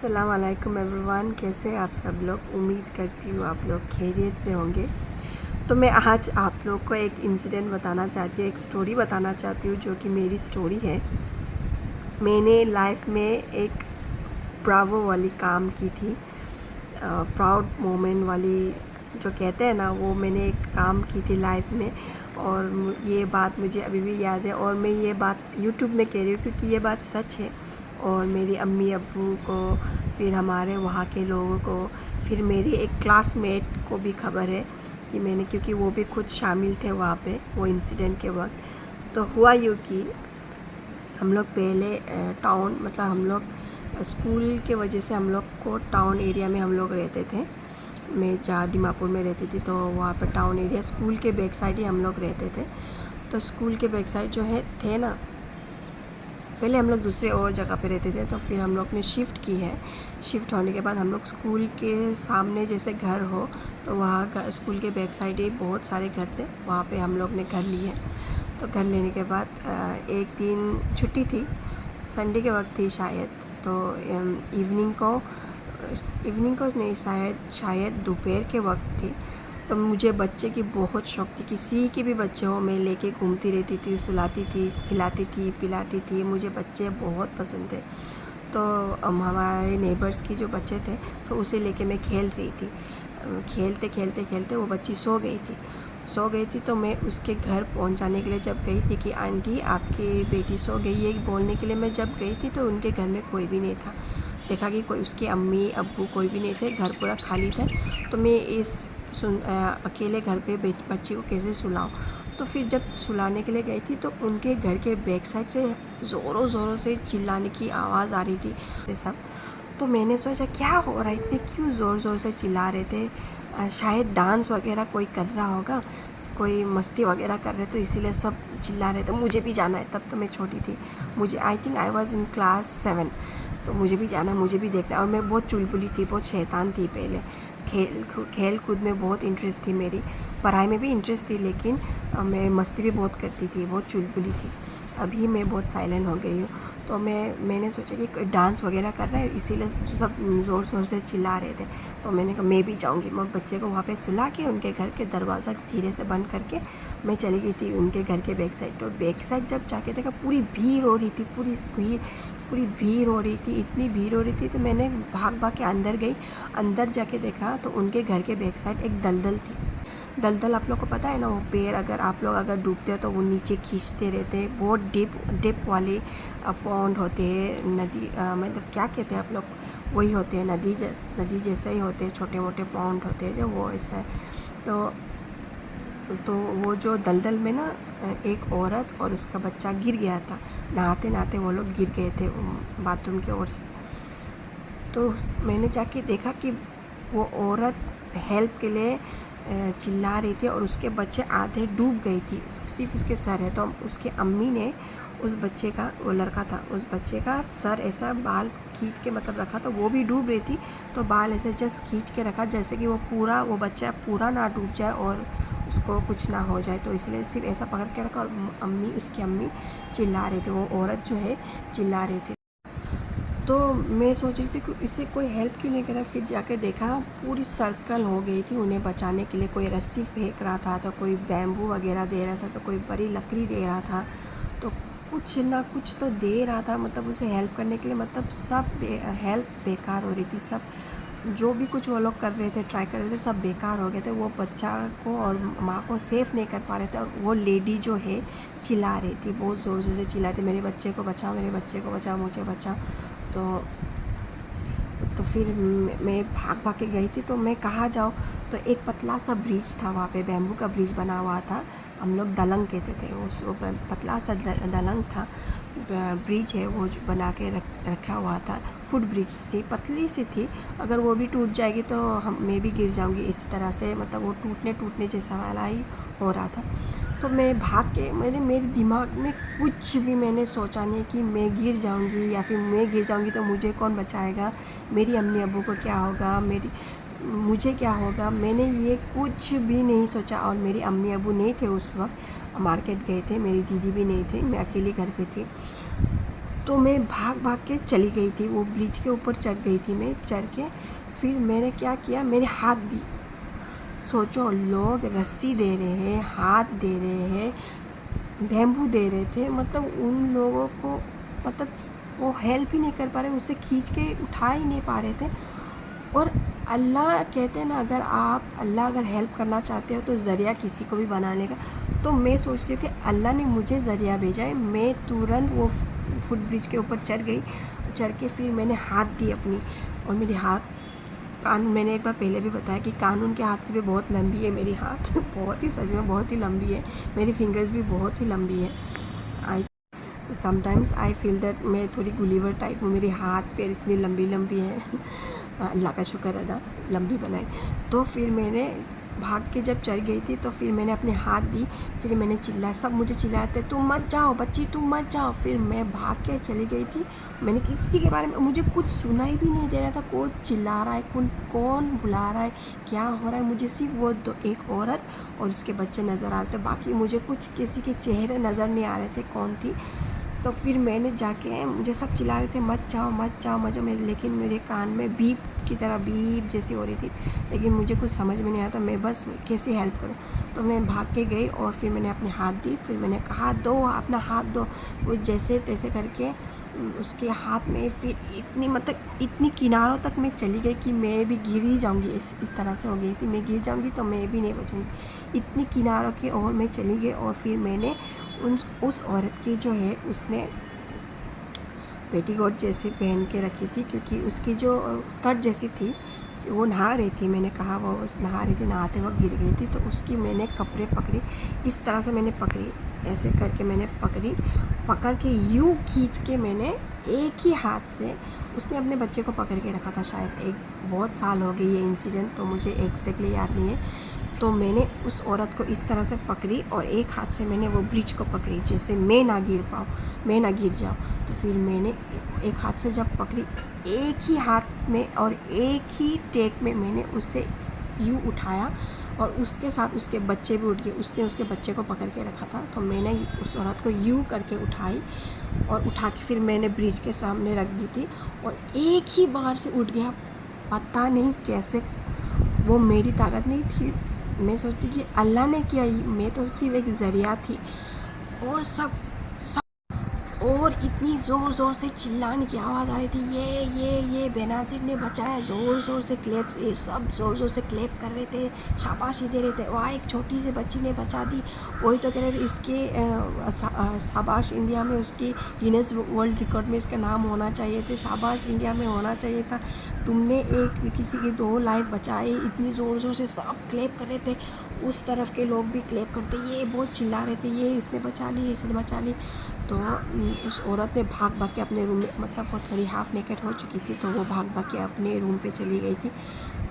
अस्सलाम वालेकुम एवरीवन, कैसे हैं आप सब लोग। उम्मीद करती हूँ आप लोग खैरियत से होंगे। तो मैं आज आप लोग को एक इंसिडेंट बताना चाहती हूँ, एक स्टोरी बताना चाहती हूँ जो कि मेरी स्टोरी है। मैंने लाइफ में एक ब्रावो वाली काम की थी, प्राउड मोमेंट वाली जो कहते हैं ना, वो मैंने एक काम की थी लाइफ में। और ये बात मुझे अभी भी याद है और मैं ये बात यूट्यूब में कह रही हूँ क्योंकि ये बात सच है। और मेरी अम्मी अब्बू को, फिर हमारे वहाँ के लोगों को, फिर मेरी एक क्लासमेट को भी खबर है कि मैंने, क्योंकि वो भी खुद शामिल थे वहाँ पे वो इंसिडेंट के वक्त। तो हुआ यूँ कि हम लोग पहले टाउन, मतलब हम लोग स्कूल के वजह से हम लोग को टाउन एरिया में हम लोग रहते थे। मैं जहाँ दीमापुर में रहती थी तो वहाँ पर टाउन एरिया, स्कूल के बैक साइड ही हम लोग रहते थे। तो स्कूल के बैक साइड जो है थे ना, पहले हम लोग दूसरे और जगह पे रहते थे, तो फिर हम लोग ने शिफ्ट की है। शिफ्ट होने के बाद हम लोग स्कूल के सामने जैसे घर हो, तो वहाँ स्कूल के बैक साइड ही बहुत सारे घर थे, वहाँ पे हम लोग ने घर लिए। तो घर लेने के बाद एक दिन छुट्टी थी, संडे के वक्त थी शायद। तो इवनिंग को नहीं, शायद दोपहर के वक्त थी। तो मुझे बच्चे की बहुत शौक थी, किसी के भी बच्चे हो मैं लेके घूमती रहती थी, सुलाती थी, खिलाती थी, पिलाती थी। मुझे बच्चे बहुत पसंद थे। तो हमारे नेबर्स की जो बच्चे थे, तो उसे लेके मैं खेल रही थी। खेलते खेलते खेलते वो बच्ची सो गई थी। तो मैं उसके घर पहुंचाने के लिए जब गई थी कि आंटी आपकी बेटी सो गई है बोलने के लिए मैं जब गई थी, तो उनके घर में कोई भी नहीं था। देखा कि कोई, उसके अम्मी अब्बू कोई भी नहीं थे, घर पूरा खाली था। तो मैं अकेले घर पे बच्ची को कैसे सुलाऊं। तो फिर जब सुलाने के लिए गई थी, तो उनके घर के बैक साइड से ज़ोरों से चिल्लाने की आवाज़ आ रही थी ये सब। तो मैंने सोचा क्या हो रहा है, इतने क्यों ज़ोर से चिल्ला रहे थे। शायद डांस वगैरह कोई कर रहा होगा, कोई मस्ती वगैरह कर रहे, तो इसीलिए सब चिल्ला रहे थे। मुझे भी जाना है, तब तो मैं छोटी थी, मुझे I think I was in class 7। तो मुझे भी जाना है, मुझे भी देखना है। और मैं बहुत चुलबुली थी, बहुत शैतान थी पहले। खेल कूद में बहुत इंटरेस्ट थी मेरी, पढ़ाई में भी इंटरेस्ट थी, लेकिन मैं मस्ती भी बहुत करती थी, बहुत चुलबुली थी। अभी मैं बहुत साइलेंट हो गई हूँ। तो मैंने सोचा कि डांस वगैरह कर रहा है, इसीलिए सब ज़ोर से चिल्ला रहे थे। तो मैंने कहा मैं भी जाऊँगी। मैं बच्चे को वहाँ पे सुला के उनके घर के दरवाज़ा धीरे से बंद करके मैं चली गई थी उनके घर के बैक साइड। तो बैक साइड जब जाके देखा, पूरी भीड़ हो रही थी, पूरी भीड़ हो रही थी, इतनी भीड़ हो रही थी। तो मैंने भाग के अंदर गई। अंदर जाके देखा तो उनके घर के बैक साइड एक दलदल थी। दलदल आप लोग को पता है ना, वो पैर अगर आप लोग अगर डूबते हो तो वो नीचे खींचते रहते हैं। बहुत डिप वाले पॉन्ड होते हैं, नदी, मतलब क्या कहते हैं आप लोग, वही होते हैं, नदी जैसे ही होते हैं, छोटे मोटे पॉन्ड होते हैं जो, वो ऐसा है। तो वो जो दलदल में ना एक औरत और उसका बच्चा गिर गया था। नहाते नहाते वो लोग गिर गए थे बाथरूम की ओर से। तो मैंने जाके देखा कि वो औरत हेल्प के लिए चिल्ला रही थी और उसके बच्चे आधे डूब गई थी, सिर्फ उसके सर है। तो उसके अम्मी ने उस बच्चे का, वो लड़का था, उस बच्चे का सर ऐसा बाल खींच के मतलब रखा, तो वो भी डूब रही थी। तो बाल ऐसे जस्ट खींच के रखा जैसे कि वो बच्चा पूरा ना डूब जाए और उसको कुछ ना हो जाए। तो इसलिए सिर्फ ऐसा पकड़ के रखा। और उसकी अम्मी चिल्ला रही थी, वो औरत जो है चिल्ला रही थी। तो मैं सोच रही थी कि इससे कोई हेल्प क्यों नहीं कर रहा। फिर जाके देखा पूरी सर्कल हो गई थी उन्हें बचाने के लिए। कोई रस्सी फेंक रहा था, तो कोई बैम्बू वगैरह दे रहा था, तो कोई बड़ी लकड़ी दे रहा था, तो कुछ ना कुछ तो दे रहा था, मतलब उसे हेल्प करने के लिए। मतलब सब हेल्प बेकार हो रही थी। सब जो भी कुछ वो लोग कर रहे थे, ट्राई कर रहे थे, सब बेकार हो गए थे। वो बच्चा को और माँ को सेफ़ नहीं कर पा रहे थे। और वो लेडी जो है चिल्ला रही थी, बहुत ज़ोर से चिल्ला रही थी, मेरे बच्चे को बचाओ, मेरे बच्चे को बचाओ, मुझे बचाओ। तो फिर मैं भाग के गई थी। तो मैं कहाँ जाऊँ, तो एक पतला सा ब्रिज था वहाँ पे, बैम्बू का ब्रिज बना हुआ था, हम लोग दलंग कहते थे। वो पतला सा दलंग था, ब्रिज है वो बना के रखा हुआ था। फुट ब्रिज सी पतली सी थी, अगर वो भी टूट जाएगी तो मैं भी गिर जाऊँगी इस तरह से, मतलब वो टूटने जैसा वाला ही हो रहा था। तो मैं भाग के, मेरे दिमाग में कुछ भी मैंने सोचा नहीं कि मैं गिर जाऊंगी, या फिर मैं गिर जाऊंगी तो मुझे कौन बचाएगा, मेरी अम्मी अब्बू को क्या होगा, मुझे क्या होगा। मैंने ये कुछ भी नहीं सोचा। और मेरी अम्मी अब्बू नहीं थे उस वक्त, मार्केट गए थे, मेरी दीदी भी नहीं थी, मैं अकेली घर पे थी। तो तो मैं भाग भाग के चली गई थी, वो ब्रिज के ऊपर चढ़ गई थी मैं। चढ़ के फिर मैंने क्या किया, मैंने हाथ दी। सोचो, लोग रस्सी दे रहे हैं, हाथ दे रहे हैं, बैम्बू दे रहे थे, मतलब उन लोगों को मतलब वो हेल्प ही नहीं कर पा रहे, उसे खींच के उठा ही नहीं पा रहे थे। और अल्लाह कहते हैं ना, अल्लाह अगर हेल्प करना चाहते हो तो ज़रिया किसी को भी बनाने का। तो मैं सोचती हूँ कि अल्लाह ने मुझे ज़रिया भेजा है। मैं तुरंत वो फुट ब्रिज के ऊपर चढ़ गई। चढ़ के फिर मैंने हाथ दी अपनी, और मेरे हाथ कानून, मैंने एक बार पहले भी बताया कि कानून के हाथ से भी बहुत लंबी है मेरी हाथ बहुत ही, सच में बहुत ही लंबी है। मेरी फिंगर्स भी बहुत ही लंबी है। I sometimes I feel that मैं थोड़ी गुलीवर टाइप हूँ, मेरी हाथ पैर इतनी लंबी लंबी है अल्लाह का शुक्र अदा लंबी बनाई। तो फिर मैंने भाग के जब चढ़ गई थी तो फिर मैंने अपने हाथ दी। फिर मैंने चिल्लाया, सब मुझे चिल्लाए थे, तुम मत जाओ बच्ची, तुम मत जाओ। फिर मैं भाग के चली गई थी। मैंने किसी के बारे में, मुझे कुछ सुनाई भी नहीं दे रहा था, कौन चिल्ला रहा है, कौन बुला रहा है, क्या हो रहा है। मुझे सिर्फ वो एक औरत और उसके बच्चे नज़र आ रहे थे, बाकी मुझे कुछ किसी के चेहरे नज़र नहीं आ रहे थे कौन थी। तो फिर मैंने जाके, मुझे सब चिल्ला रहे थे मत जाओ मत जाओ मत जाओ, लेकिन मेरे कान में बीप की तरह बीप जैसी हो रही थी, लेकिन मुझे कुछ समझ में नहीं आता मैं बस कैसे हेल्प करूं। तो मैं भाग के गई और फिर मैंने अपने हाथ दी। फिर मैंने कहा दो अपना हाथ दो। वो जैसे तैसे करके उसके हाथ में फिर इतनी किनारों तक मैं चली गई कि मैं भी गिर ही जाऊँगी, इस तरह से हो गई थी, मैं गिर जाऊँगी तो मैं भी नहीं बचूँगी। इतनी किनारों की ओर मैं चली गई। और फिर मैंने उस औरत की जो है, उसने पेटीकोट जैसे पहन के रखी थी, क्योंकि उसकी जो स्कर्ट जैसी थी, वो नहा रही थी। मैंने कहा वो नहा रही थी, नहाते वक्त गिर गई थी। तो उसकी मैंने कपड़े पकड़ी, इस तरह से मैंने पकड़ी, ऐसे करके मैंने पकड़ के यूँ खींच के मैंने एक ही हाथ से, उसने अपने बच्चे को पकड़ के रखा था शायद, एक बहुत साल हो गई ये इंसिडेंट, तो मुझे एग्जैक्टली याद नहीं है। तो मैंने उस औरत को इस तरह से पकड़ी और एक हाथ से मैंने वो ब्रिज को पकड़ी, जैसे मैं ना गिर जाऊँ। तो फिर मैंने एक हाथ से जब पकड़ी, एक ही हाथ में और एक ही टेक में मैंने उसे यूँ उठाया, और उसके साथ उसके बच्चे भी उठ गए। उसने उसके बच्चे को पकड़ के रखा था, तो मैंने उस औरत को यूँ करके उठाई और उठा के फिर मैंने ब्रिज के सामने रख दी थी, और एक ही बार से उठ गया। पता नहीं कैसे, वो मेरी ताकत नहीं थी, मैं सोचती कि अल्लाह ने किया, मैं तो सिर्फ एक ज़रिया थी। और सब और इतनी ज़ोर ज़ोर से चिल्लाने की आवाज़ आ रही थी, ये बेनाज़िर ने बचाया, ज़ोर ज़ोर से क्लैप, सब ज़ोर ज़ोर से क्लैप कर रहे थे, शाबाशी दे रहे थे। वहाँ एक छोटी सी बच्ची ने बचा दी, वही तो कह रहे थे इसके शाबाश इंडिया में, उसकी गिनेस वर्ल्ड रिकॉर्ड में इसका नाम होना चाहिए थे, शाबाश इंडिया में होना चाहिए था, तुमने एक किसी की 2 लाइफ बचाई। इतनी ज़ोर ज़ोर से सब क्लैप कर रहे थे, उस तरफ के लोग भी क्लैप करते, ये बहुत चिल्ला रहे थे, ये इसने बचा ली, इसने बचा ली। तो उस औरत ने भाग भाग के अपने रूम में, मतलब वो थोड़ी हाफ नेकेड हो चुकी थी, तो वो भाग भाग के अपने रूम पे चली गई थी।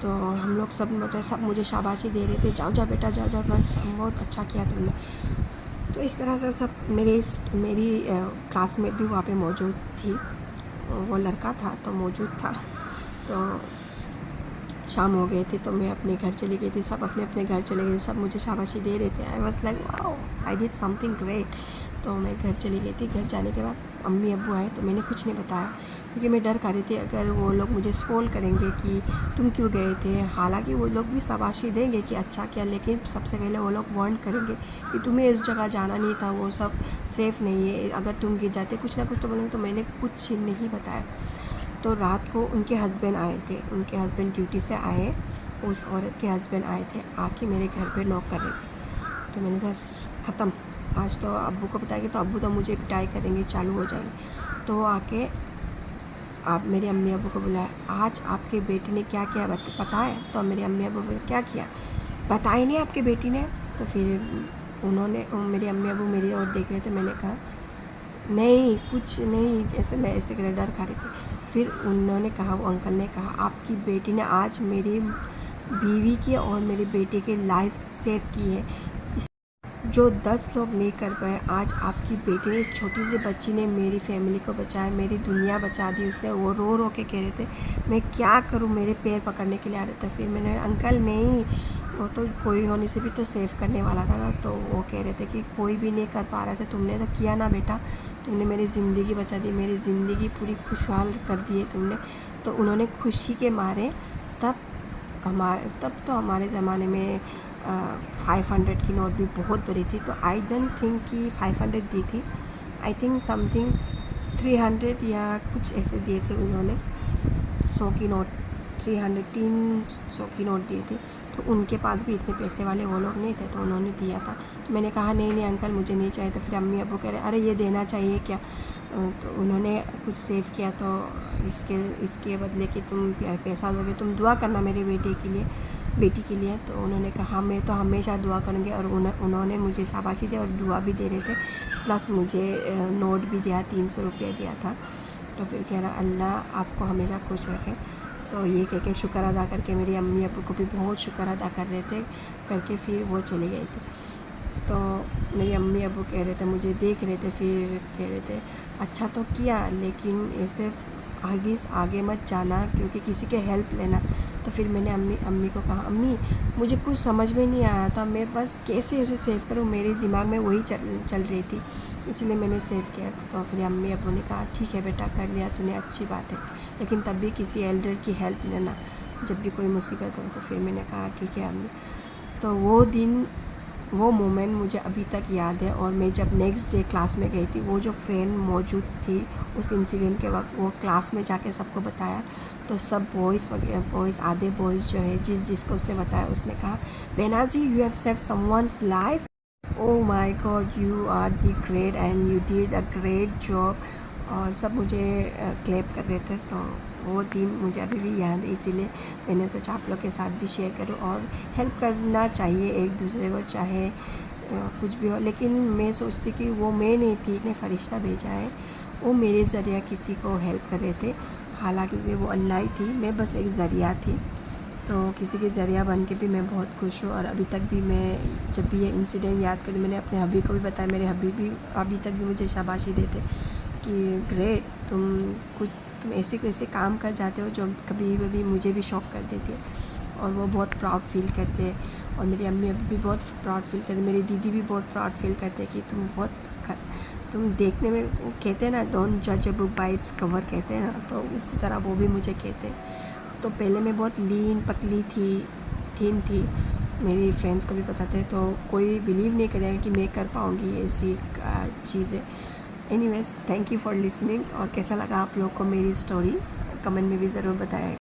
तो हम लोग सब मुझे शाबाशी दे रहे थे, जाओ जाओ बेटा जाओ जाओ, बस बहुत अच्छा किया तुमने। तो इस तरह से सब मेरी क्लासमेट भी वहाँ पे मौजूद थी, वो लड़का था तो मौजूद था। तो शाम हो गए थे तो मैं अपने घर चली गई थी, सब अपने अपने घर चले गए, सब मुझे शाबाशी दे रहे थे। I was like wow, I did something great. तो मैं घर चली गई थी। घर जाने के बाद अम्मी अब्बू आए तो मैंने कुछ नहीं बताया, क्योंकि मैं डर कर रही थी अगर वो लोग मुझे स्कॉल करेंगे कि तुम क्यों गए थे। हालांकि वो लोग भी शाबाशी देंगे कि अच्छा किया, लेकिन सबसे पहले वो लोग वार्न करेंगे कि तुम्हें इस जगह जाना नहीं था, वो सब सेफ़ नहीं है, अगर तुम गिर जाते कुछ ना कुछ तो बोलेंगे। तो मैंने कुछ नहीं बताया। तो रात को उनके हस्बैंड आए थे, उनके हस्बैंड ड्यूटी से आए, उस औरत के हस्बैंड आए थे, आके मेरे घर पे नॉक कर रहे थे। तो मैंने कहा ख़त्म, आज तो अब्बू को बताएंगे तो अब्बू तो मुझे पिटाई करेंगे, चालू हो जाएंगे। तो आके आप मेरे अम्मी अब्बू को बुलाया, आज आपके बेटी ने क्या किया पता है? तो मेरे अम्मी अब्बू ने क्या किया बताया नहीं आपके बेटी ने। तो फिर उन्होंने, मेरे अम्मी अब्बू मेरी ओर देख रहे थे, मैंने कहा नहीं कुछ नहीं, ऐसे मैं ऐसे कर डर खा रही थी। फिर उन्होंने कहा, वो अंकल ने कहा, आपकी बेटी ने आज मेरी बीवी की और मेरे बेटे की लाइफ सेव की है। जो 10 लोग नहीं कर पाए, आज आपकी बेटी ने, इस छोटी सी बच्ची ने मेरी फैमिली को बचाया, मेरी दुनिया बचा दी उसने। वो रो रो के कह रहे थे मैं क्या करूं, मेरे पैर पकड़ने के लिए आ रहे थे। फिर मैंने, अंकल नहीं, वो तो कोई होने से भी तो सेव करने वाला था। तो वो कह रहे थे कि कोई भी नहीं कर पा रहे थे, तुमने तो किया ना बेटा, तुमने मेरी ज़िंदगी बचा दी, मेरी ज़िंदगी पूरी खुशहाल कर दी है तुमने। तो उन्होंने खुशी के मारे, तब तो हमारे ज़माने में 500 की नोट भी बहुत बड़ी थी। तो आई डोंट थिंक कि 500 दी थी, आई थिंक समथिंग 300 या कुछ ऐसे दिए थे उन्होंने। 100 की नोट, 300 की नोट दी थी। तो उनके पास भी इतने पैसे वाले वो लोग नहीं थे, तो उन्होंने दिया था। तो मैंने कहा नहीं नहीं अंकल मुझे नहीं चाहिए। तो फिर अम्मी अब्बू कह रहे अरे ये देना चाहिए क्या। तो उन्होंने कुछ सेव किया, तो इसके बदले कि तुम पैसा दोगे, तुम दुआ करना मेरे बेटी के लिए। तो उन्होंने कहा मैं तो हमेशा दुआ करूँगी। और उन्होंने मुझे शाबाशी दी और दुआ भी दे रहे थे, प्लस मुझे नोट भी दिया, 300 रुपये दिया था। तो फिर कह रहा अल्लाह आपको हमेशा खुश रखे। तो ये कह के शुक्र अदा करके, मेरी अम्मी अब्बू को भी बहुत शुक्र अदा कर रहे थे करके, फिर वो चले गए थे। तो मेरी अम्मी अब्बू कह रहे थे, मुझे देख रहे थे, फिर कह रहे थे अच्छा तो किया, लेकिन ऐसे आगे मत जाना, क्योंकि किसी के हेल्प लेना। तो फिर मैंने अम्मी को कहा अम्मी मुझे कुछ समझ में नहीं आया था, मैं बस कैसे उसे सेव करूँ, मेरे दिमाग में वही चल रही थी, इसलिए मैंने सेव किया। तो फिर अम्मी अब्बू ने कहा ठीक है बेटा, कर लिया तूने, अच्छी बात है, लेकिन तब भी किसी एल्डर की हेल्प लेना जब भी कोई मुसीबत हो। तो फिर मैंने कहा ठीक है अम्मी। तो वो दिन, वो मोमेंट मुझे अभी तक याद है। और मैं जब नेक्स्ट डे क्लास में गई थी, वो जो फ्रेंड मौजूद थी उस इंसिडेंट के वक्त, वो क्लास में जाके सबको बताया। तो सब बॉयज़ आधे बॉयज़ जो है, जिसको उसने बताया, उसने कहा बेनाजी you have save someone's life, oh my God you are the great and you did a great job. और सब मुझे क्लैप कर रहे थे। तो वो दिन मुझे अभी भी याद है, इसीलिए मैंने सोचा आप लोग के साथ भी शेयर करूं। और हेल्प करना चाहिए एक दूसरे को, चाहे कुछ भी हो। लेकिन मैं सोचती कि वो मैं नहीं थी, ने फ़रिश्ता भेजा है, वो मेरे ज़रिया किसी को हेल्प कर रहे थे। हालांकि वो अल्लाह ही थी, मैं बस एक ज़रिया थी। तो किसी के ज़रिया बन के भी मैं बहुत खुश हूँ। और अभी तक भी मैं जब भी ये इंसिडेंट याद करी, मैंने अपने हबी को भी बताया, मेरे हबी भी अभी तक भी मुझे शाबाशी देते कि ग्रेट, तुम ऐसे काम कर जाते हो जो कभी मुझे भी शौक कर देती है। और वो बहुत प्राउड फील करते हैं। और मेरी अम्मी अभी भी बहुत प्राउड फील करते, मेरी दीदी भी बहुत प्राउड फील करते हैं कि तुम देखने में, वो कहते हैं ना डोंट जज a book by its cover, कहते हैं ना, तो उसी तरह वो भी मुझे कहते हैं। तो पहले मैं बहुत लीन पतली थीन थी, मेरी फ्रेंड्स को भी पता थे, तो कोई बिलीव नहीं करेगा कि मैं कर पाऊँगी ऐसी चीज़ें। Anyways, thank you for listening. और कैसा लगा आप लोग को मेरी स्टोरी, कमेंट में भी ज़रूर बताएं।